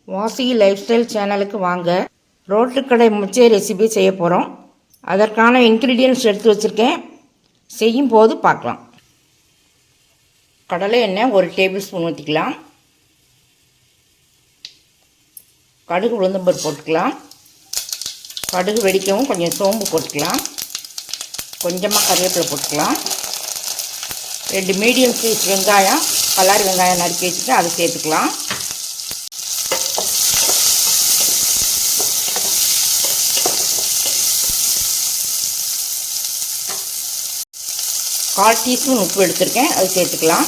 வாசி life style சேனலுக்கு வாங்க. ரோட்டுக்கடை முச்சை ரெசிபி செய்ய போகிறோம். அதற்கான இன்க்ரீடியன்ட்ஸ் எடுத்து வச்சுருக்கேன். செய்யும் போது பார்க்கலாம். கடலை எண்ணெய் 1 டேபிள் ஸ்பூன் ஊற்றிக்கலாம். கடுகு உளுந்தம்பருப்பு போட்டுக்கலாம். கடுகு வெடிக்கவும் கொஞ்சம் சோம்பு போட்டுக்கலாம். கொஞ்சமாக கருவேப்பிலை போட்டுக்கலாம். 2 மீடியம் சைஸ் வெங்காயம், பல்லாரி வெங்காயம் நறுக்கி வச்சுட்டு அதை சேர்த்துக்கலாம். கால் டீஸ்பூன் உப்பு எடுத்துருக்கேன், அது சேர்த்துக்கலாம்.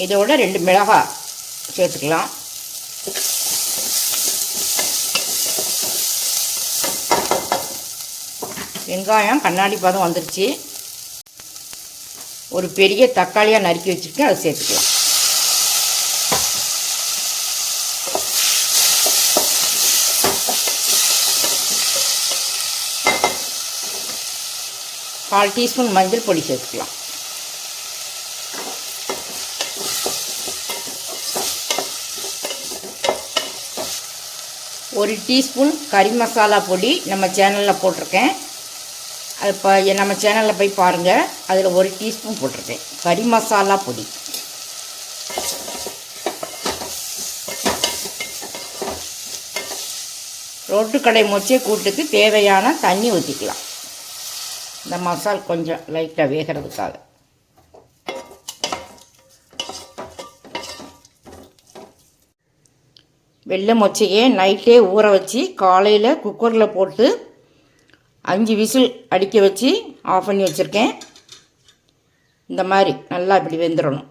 இதோட 2 மிளகாய் சேர்த்துக்கலாம். வெங்காயம் கண்ணாடி பதம் வந்துருச்சு. ஒரு பெரிய தக்காளியாக நறுக்கி வச்சுருக்கேன், அதை சேர்த்துக்கலாம். கால் டீஸ்பூன் மஞ்சள் பொடி சேர்த்துக்கலாம். ஒரு டீஸ்பூன் கறி மசாலா பொடி நம்ம சேனலில் போட்டிருக்கேன். அது இப்போ நம்ம சேனலில் போய் பாருங்கள். அதில் 1 டீஸ்பூன் போட்டிருக்கேன் கறி மசாலா பொடி. ரோட்டுக்கடை மொச்சை கூட்டுக்கு தேவையான தண்ணி ஊற்றிக்கலாம். இந்த மசால் கொஞ்சம் லைட்டாக வேகிறதுக்காக. வெள்ளை மொச்சையை நைட்டே ஊற வச்சு காலையில் குக்கரில் போட்டு 5 விசில் அடிக்க வச்சு ஆஃப் பண்ணி வச்சுருக்கேன். இந்த மாதிரி நல்லா இப்படி வெந்துடணும்.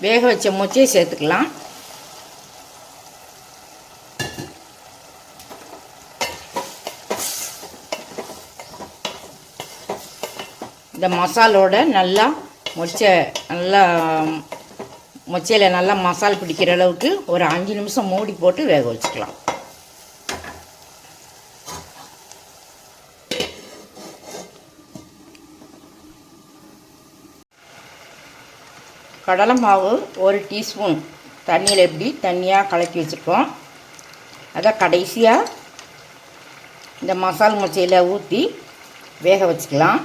வேக வச்ச மொச்சையை சேர்த்துக்கலாம். இந்த மசாலோட நல்லா மொச்சையில் நல்லா மசால் பிடிக்கிற அளவுக்கு ஒரு 5 நிமிஷம் மூடி போட்டு வேக வச்சுக்கலாம். கடலை மாவு 1 டீஸ்பூன் தண்ணியில் எப்படி தண்ணியாக கலக்கி வச்சுருக்கோம். அதை கடைசியாக இந்த மசால் மொச்சையில் ஊற்றி வேக வச்சுக்கலாம்.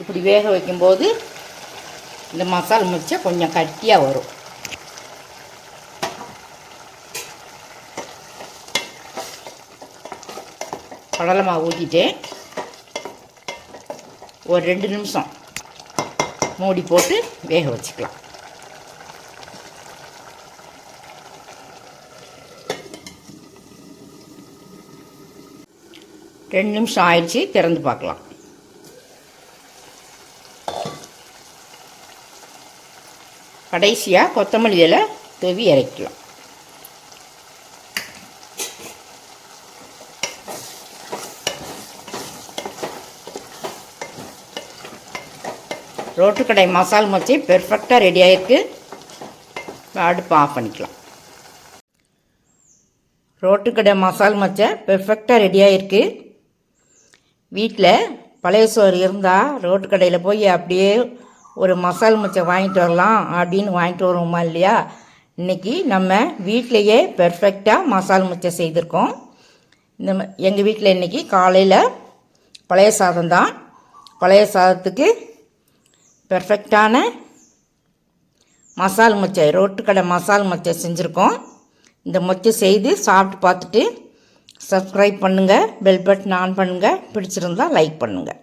இப்படி வேக வைக்கும்போது இந்த மசால் மொச்சை கொஞ்சம் கட்டியாக வரும். கடலை மாவு ஊற்றிட்டேன். ஒரு 2 நிமிஷம் மூடி போட்டு வேக வச்சுக்கலாம். ரெண்டு நிமிஷம் ஆயிடுச்சு, திறந்து பார்க்கலாம். கடைசியாக கொத்தமல்லி இலை தூவி இறக்கலாம். ரோட்டுக்கடை மசால் மொச்சை பெர்ஃபெக்டாக ரெடி ஆகிருக்கு. அடுப்பு ஆஃப் பண்ணிக்கலாம். ரோட்டுக்கடை மசால் மொச்சை பெர்ஃபெக்டாக ரெடி ஆகிருக்கு. வீட்டில் பழைய சோறு இருந்தால் ரோட்டுக்கடையில் போய் அப்படியே ஒரு மசால் மொச்சை வாங்கிட்டு வரலாம் அப்படின்னு வாங்கிட்டு வருவோமா இல்லையா? இன்றைக்கி நம்ம வீட்டிலையே பெர்ஃபெக்டாக மசால் மொச்சை செய்திருக்கோம். எங்கள் வீட்டில் இன்றைக்கி காலையில் பழைய சாதம் தான். பழைய சாதத்துக்கு பெர்ஃபெக்டான மசால் மொச்சை, ரோட்டுக்கடை மசால் மொச்சை செஞ்சுருக்கோம். இந்த மொச்சை செய்து சாப்பிட்டு பார்த்துட்டு சப்ஸ்கிரைப் பண்ணுங்கள், பெல் பட்டன் ஆன் பண்ணுங்கள், பிடிச்சிருந்தால் லைக் பண்ணுங்கள்.